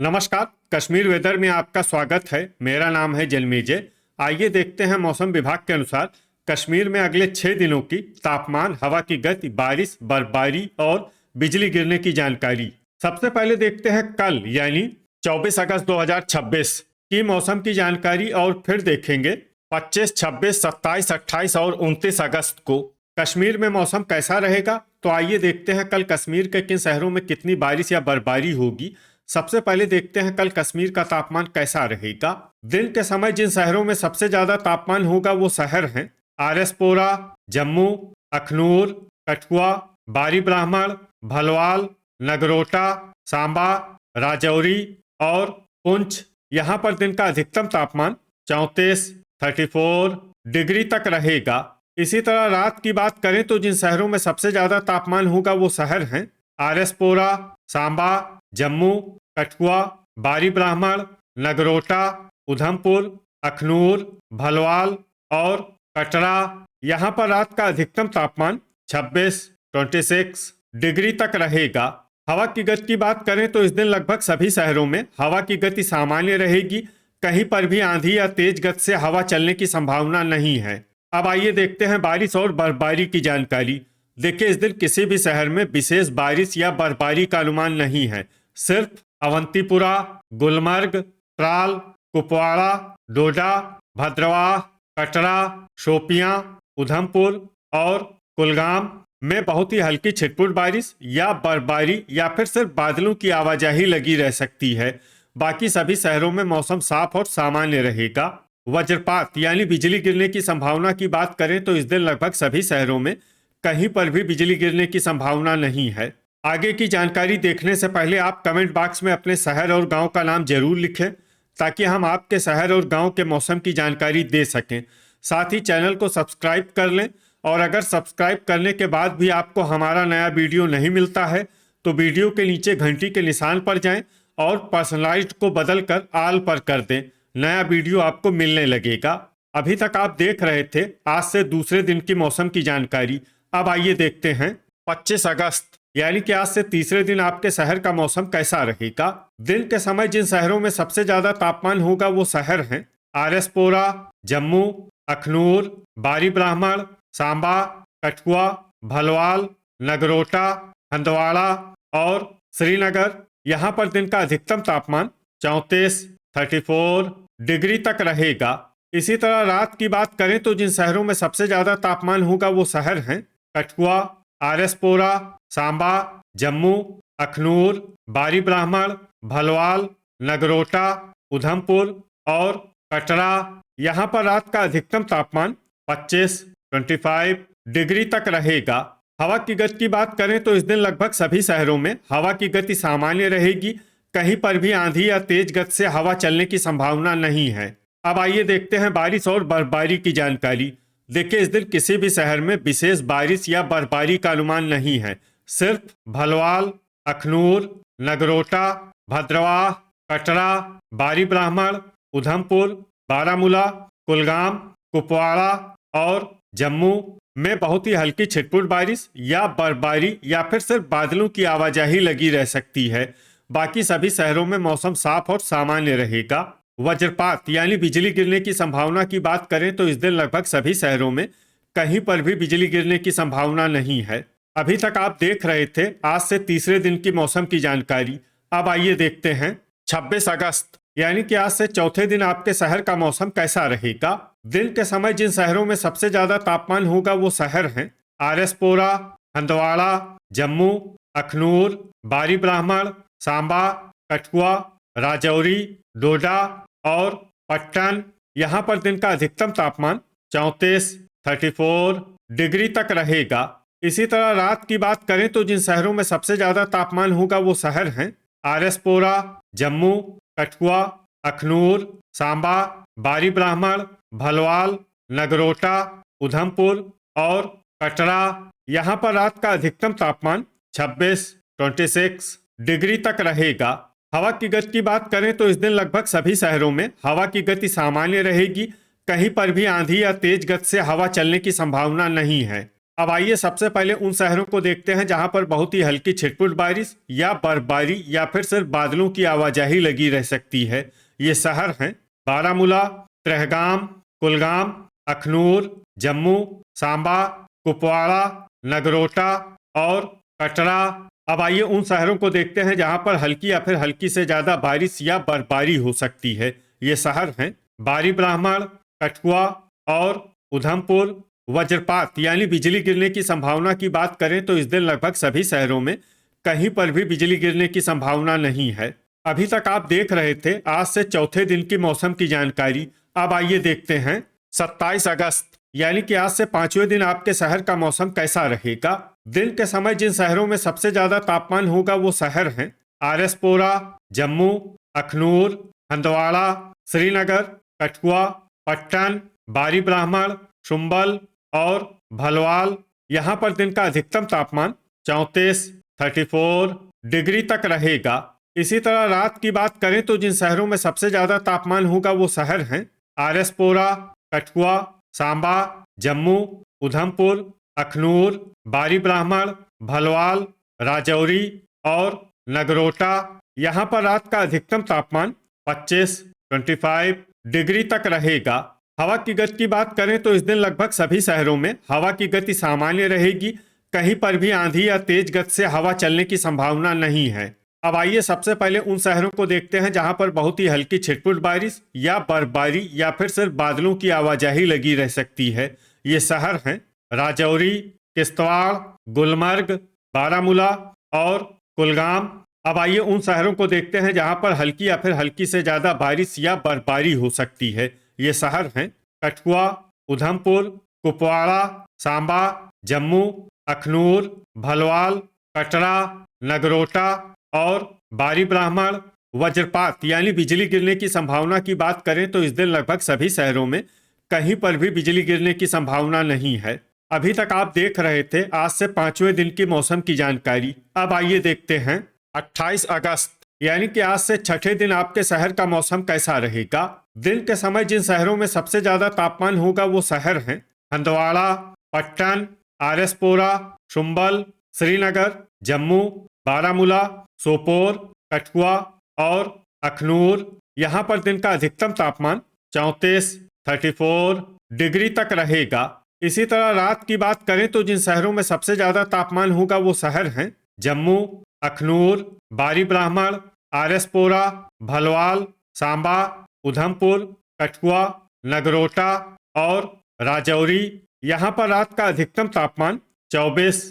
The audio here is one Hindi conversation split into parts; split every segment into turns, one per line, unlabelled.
नमस्कार। कश्मीर वेदर में आपका स्वागत है। मेरा नाम है जलमेजय। आइए देखते हैं मौसम विभाग के अनुसार कश्मीर में अगले 6 दिनों की तापमान, हवा की गति, बारिश, बर्फबारी और बिजली गिरने की जानकारी। सबसे पहले देखते हैं कल यानी 24 अगस्त 2026 की मौसम की जानकारी और फिर देखेंगे 25, 26, 27, 28 और 29 अगस्त को कश्मीर में मौसम कैसा रहेगा। तो आइए देखते हैं कल कश्मीर के किन शहरों में कितनी बारिश या बर्फबारी होगी। सबसे पहले देखते हैं कल कश्मीर का तापमान कैसा रहेगा। दिन के समय जिन शहरों में सबसे ज्यादा तापमान होगा वो शहर हैं आरएसपोरा, जम्मू, अखनूर, कठुआ, बारी ब्राह्मण, भलवाल, नगरोटा, सांबा, राजौरी और पुंछ। यहाँ पर दिन का अधिकतम तापमान 34 डिग्री तक रहेगा। इसी तरह रात की बात करें तो जिन शहरों में सबसे ज्यादा तापमान होगा वो शहर हैं आरएसपोरा, सांबा, जम्मू, कठुआ, बारी ब्राह्मण, नगरोटा, उधमपुर, अखनूर, भलवाल और कटरा। यहाँ पर रात का अधिकतम तापमान 26 डिग्री तक रहेगा। हवा की गति की बात करें तो इस दिन लगभग सभी शहरों में हवा की गति सामान्य रहेगी। कहीं पर भी आंधी या तेज गति से हवा चलने की संभावना नहीं है। अब आइए देखते हैं बारिश और बर्फबारी की जानकारी। देखिए, इस दिन किसी भी शहर में विशेष बारिश या बर्फबारी का अनुमान नहीं है। सिर्फ अवंतीपुरा, गुलमर्ग, त्राल, कुपवाड़ा, डोडा, भद्रवाह, कटरा, शोपियां, उधमपुर और कुलगाम में बहुत ही हल्की छिटपुट बारिश या बर्फबारी या फिर सिर्फ बादलों की आवाजाही लगी रह सकती है। बाकी सभी शहरों में मौसम साफ और सामान्य रहेगा। वज्रपात यानी बिजली गिरने की संभावना की बात करें तो इस दिन लगभग सभी शहरों में कहीं पर भी बिजली गिरने की संभावना नहीं है। आगे की जानकारी देखने से पहले आप कमेंट बॉक्स में अपने शहर और गांव का नाम जरूर लिखें ताकि हम आपके शहर और गांव के मौसम की जानकारी दे सकें। साथ ही चैनल को सब्सक्राइब कर लें और अगर सब्सक्राइब करने के बाद भी आपको हमारा नया वीडियो नहीं मिलता है तो वीडियो के नीचे घंटी के निशान पर जाएं और पर्सनलाइज्ड को बदलकर ऑल पर कर दें। नया वीडियो आपको मिलने लगेगा। अभी तक आप देख रहे थे आज से दूसरे दिन की मौसम की जानकारी। अब आइए देखते हैं 25 अगस्त यानी कि आज से तीसरे दिन आपके शहर का मौसम कैसा रहेगा। दिन के समय जिन शहरों में सबसे ज्यादा तापमान होगा वो शहर हैं आरएसपोरा, जम्मू, अखनूर, बारी ब्राह्मण, सांबा, कठुआ, भलवाल, नगरोटा, हंदवाड़ा और श्रीनगर। यहाँ पर दिन का अधिकतम तापमान 34 डिग्री तक रहेगा। इसी तरह रात की बात करें तो जिन शहरों में सबसे ज्यादा तापमान होगा वो शहर हैं कठुआ, आरएसपोरा, सांबा, जम्मू, अखनूर, बारी ब्राह्मण, भलवाल, नगरोटा, उधमपुर और कटरा। यहाँ पर रात का अधिकतम तापमान 25 डिग्री तक रहेगा। हवा की गति की बात करें तो इस दिन लगभग सभी शहरों में हवा की गति सामान्य रहेगी। कहीं पर भी आंधी या तेज गति से हवा चलने की संभावना नहीं है। अब आइए देखते हैं बारिश और बर्फबारी की जानकारी। देखिए, इस दिन किसी भी शहर में विशेष बारिश या बर्फबारी का अनुमान नहीं है। सिर्फ भलवाल, अखनूर, नगरोटा, भद्रवाह, कटरा, बारी ब्राह्मण, उधमपुर, बारामूला, कुलगाम, कुपवाड़ा और जम्मू में बहुत ही हल्की छिटपुट बारिश या बर्फबारी या फिर सिर्फ बादलों की आवाजाही लगी रह सकती है। बाकी सभी शहरों में मौसम साफ और सामान्य रहेगा। वज्रपात यानी बिजली गिरने की संभावना की बात करें तो इस दिन लगभग सभी शहरों में कहीं पर भी बिजली गिरने की संभावना नहीं है। अभी तक आप देख रहे थे आज से तीसरे दिन की मौसम की जानकारी। अब आइए देखते हैं 26 अगस्त यानी कि आज से चौथे दिन आपके शहर का मौसम कैसा रहेगा। दिन के समय जिन शहरों में सबसे ज्यादा तापमान होगा वो शहर हैं आरएसपोरा, हंदवाड़ा, जम्मू, अखनूर, बारी ब्राह्मण, सांबा, कठुआ, राजौरी, डोडा और पट्टन। यहाँ पर दिन का अधिकतम तापमान 34 डिग्री तक रहेगा। इसी तरह रात की बात करें तो जिन शहरों में सबसे ज्यादा तापमान होगा वो शहर हैं आरएसपोरा, जम्मू, कठुआ, अखनूर, सांबा, बारी ब्राह्मण, भलवाल, नगरोटा, उधमपुर और कटरा। यहाँ पर रात का अधिकतम तापमान 26 डिग्री तक रहेगा। हवा की गति की बात करें तो इस दिन लगभग सभी शहरों में हवा की गति सामान्य रहेगी। कहीं पर भी आंधी या तेज गति से हवा चलने की संभावना नहीं है। अब आइए सबसे पहले उन शहरों को देखते हैं जहां पर बहुत ही हल्की छिटपुट बारिश या बर्फबारी या फिर सिर्फ बादलों की आवाजाही लगी रह सकती है। ये शहर हैं बारामूला, ट्रहगाम, कुलगाम, अखनूर, जम्मू, सांबा, कुपवाड़ा, नगरोटा और कटरा। अब आइए उन शहरों को देखते हैं जहां पर हल्की या फिर हल्की से ज्यादा बारिश या बर्फबारी हो सकती है। ये शहर हैं बारी ब्राह्मण, कठुआ और उधमपुर। वज्रपात यानी बिजली गिरने की संभावना की बात करें तो इस दिन लगभग सभी शहरों में कहीं पर भी बिजली गिरने की संभावना नहीं है। अभी तक आप देख रहे थे आज से चौथे दिन की मौसम की जानकारी। अब आइए देखते हैं 27 अगस्त यानी कि आज से पांचवें दिन आपके शहर का मौसम कैसा रहेगा। दिन के समय जिन शहरों में सबसे ज्यादा तापमान होगा वो शहर हैं आरएसपोरा, जम्मू, अखनूर, हंदवाड़ा, श्रीनगर, कठुआ, पट्टन, बारी ब्राह्मण, शुम्बल और भलवाल। यहाँ पर दिन का अधिकतम तापमान 34 डिग्री तक रहेगा। इसी तरह रात की बात करें तो जिन शहरों में सबसे ज्यादा तापमान होगा वो शहर हैं आरएसपोरा, कठुआ, सांबा, जम्मू, उधमपुर, अखनूर, बारी ब्राह्मण, भलवाल, राजौरी और नगरोटा। यहाँ पर रात का अधिकतम तापमान 25 डिग्री तक रहेगा। हवा की गति की बात करें तो इस दिन लगभग सभी शहरों में हवा की गति सामान्य रहेगी। कहीं पर भी आंधी या तेज गति से हवा चलने की संभावना नहीं है। अब आइए सबसे पहले उन शहरों को देखते हैं जहां पर बहुत ही हल्की छिटपुट बारिश या बर्फबारी या फिर सिर्फ बादलों की आवाजाही लगी रह सकती है। ये शहर हैं राजौरी, किश्तवाड़, गुलमर्ग, बारामूला और कुलगाम। अब आइए उन शहरों को देखते हैं जहां पर हल्की या फिर हल्की से ज्यादा बारिश या बर्फबारी हो सकती है। ये शहर हैं कठुआ, उधमपुर, कुपवाड़ा, सांबा, जम्मू, अखनूर, भलवाल, कटरा, नगरोटा और बारी ब्राह्मण। वज्रपात यानी बिजली गिरने की संभावना की बात करें तो इस दिन लगभग सभी शहरों में कहीं पर भी बिजली गिरने की संभावना नहीं है। अभी तक आप देख रहे थे आज से पांचवें दिन की मौसम की जानकारी। अब आइए देखते हैं 28 अगस्त यानी कि आज से छठे दिन आपके शहर का मौसम कैसा रहेगा। दिन के समय जिन शहरों में सबसे ज्यादा तापमान होगा वो शहर हैं हंदवाड़ा, पट्टन, आरएसपोरा, शुम्बल, श्रीनगर, जम्मू, बारामूला, सोपोर, कठुआ और अखनूर। यहाँ पर दिन का अधिकतम तापमान 34 डिग्री तक रहेगा। इसी तरह रात की बात करें तो जिन शहरों में सबसे ज्यादा तापमान होगा वो शहर हैं जम्मू, अखनूर, बारी ब्राह्मण, आरएसपोरा, भलवाल, सांबा, उधमपुर, कठुआ, नगरोटा और राजौरी। यहाँ पर रात का अधिकतम तापमान 24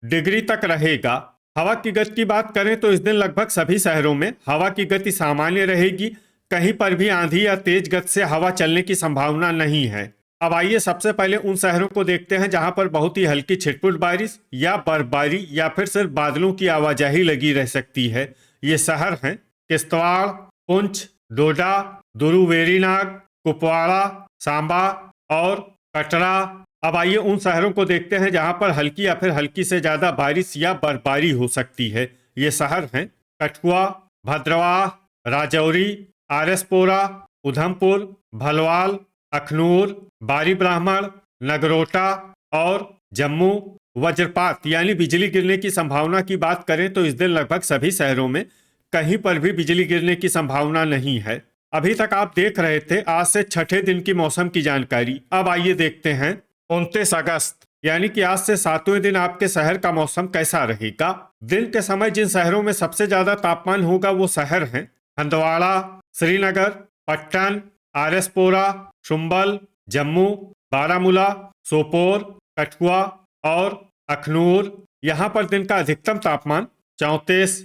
डिग्री तक रहेगा। हवा की गति की बात करें तो इस दिन लगभग सभी शहरों में हवा की गति सामान्य रहेगी। कहीं पर भी आंधी या तेज गति से हवा चलने की संभावना नहीं है। अब आइए सबसे पहले उन शहरों को देखते हैं जहां पर बहुत ही हल्की छिटपुट बारिश या बर्फबारी या फिर सिर्फ बादलों की आवाजाही लगी रह सकती है। ये शहर हैं किश्तवाड़, पुंछ, डोडा, दुरुवेरीनाग, कुपवाड़ा, सांबा और कटरा। अब आइए उन शहरों को देखते हैं जहां पर हल्की या फिर हल्की से ज्यादा बारिश या बर्फबारी हो सकती है। ये शहर हैं कठुआ, भद्रवाह, राजौरी, आरएसपोरा, उधमपुर, भलवाल, अखनूर, बारी ब्राह्मण, नगरोटा और जम्मू। वज्रपात यानी बिजली गिरने की संभावना की बात करें तो इस दिन लगभग सभी शहरों में कहीं पर भी बिजली गिरने की संभावना नहीं है। अभी तक आप देख रहे थे आज से छठे दिन की मौसम की जानकारी। अब आइए देखते हैं 29 अगस्त यानी कि आज से सातवें दिन आपके शहर का मौसम कैसा रहेगा। दिन के समय जिन शहरों में सबसे ज्यादा तापमान होगा वो शहर हैं हंदवाड़ा, श्रीनगर, पट्टन, आरएसपोरा, शुम्बल, जम्मू, बारामूला, सोपोर, कठुआ और अखनूर। यहाँ पर दिन का अधिकतम तापमान 34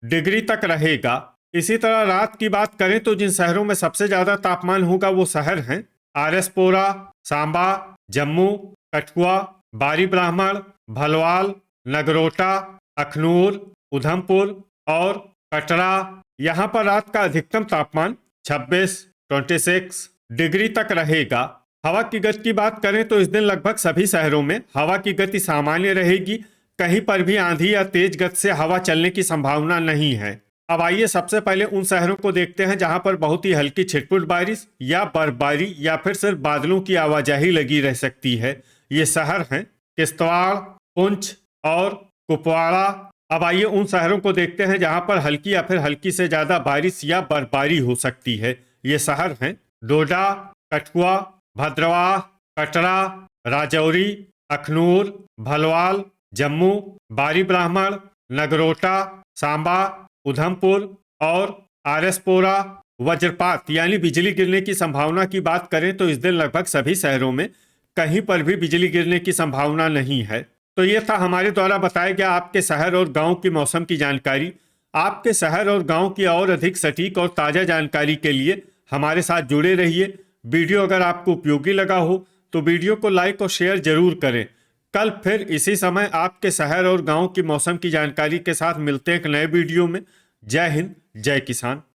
डिग्री तक रहेगा। इसी तरह रात की बात करें तो जिन शहरों में सबसे ज्यादा तापमान होगा वो शहर हैं आरएसपोरा, सांबा, जम्मू, कठुआ, बारी ब्राह्मण, भलवाल, नगरोटा, अखनूर, उधमपुर और कटरा। यहाँ पर रात का अधिकतम तापमान 26 डिग्री तक रहेगा। हवा की गति की बात करें तो इस दिन लगभग सभी शहरों में हवा की गति सामान्य रहेगी। कहीं पर भी आंधी या तेज गति से हवा चलने की संभावना नहीं है। अब आइए सबसे पहले उन शहरों को देखते हैं जहां पर बहुत ही हल्की छिटपुट बारिश या बर्फबारी या फिर सिर्फ बादलों की आवाजाही लगी रह सकती है। ये शहर हैं किश्तवाड़, पुंछ और कुपवाड़ा। अब आइए उन शहरों को देखते हैं जहां पर हल्की या फिर हल्की से ज्यादा बारिश या बर्फबारी हो सकती है। ये शहर हैं डोडा, कठुआ, भद्रवाह, कटरा, राजौरी, अखनूर, भलवाल, जम्मू, बारी ब्राह्मण, नगरोटा, सांबा, उधमपुर और आरएसपोरा। वज्रपात यानी बिजली गिरने की संभावना की बात करें तो इस दिन लगभग सभी शहरों में कहीं पर भी बिजली गिरने की संभावना नहीं है। तो ये था हमारे द्वारा बताया गया आपके शहर और गांव की मौसम की जानकारी। आपके शहर और गांव की और अधिक सटीक और ताज़ा जानकारी के लिए हमारे साथ जुड़े रहिए। वीडियो अगर आपको उपयोगी लगा हो तो वीडियो को लाइक और शेयर जरूर करें। कल फिर इसी समय आपके शहर और गांव की मौसम की जानकारी के साथ मिलते हैं एक नए वीडियो में। जय हिंद, जय किसान।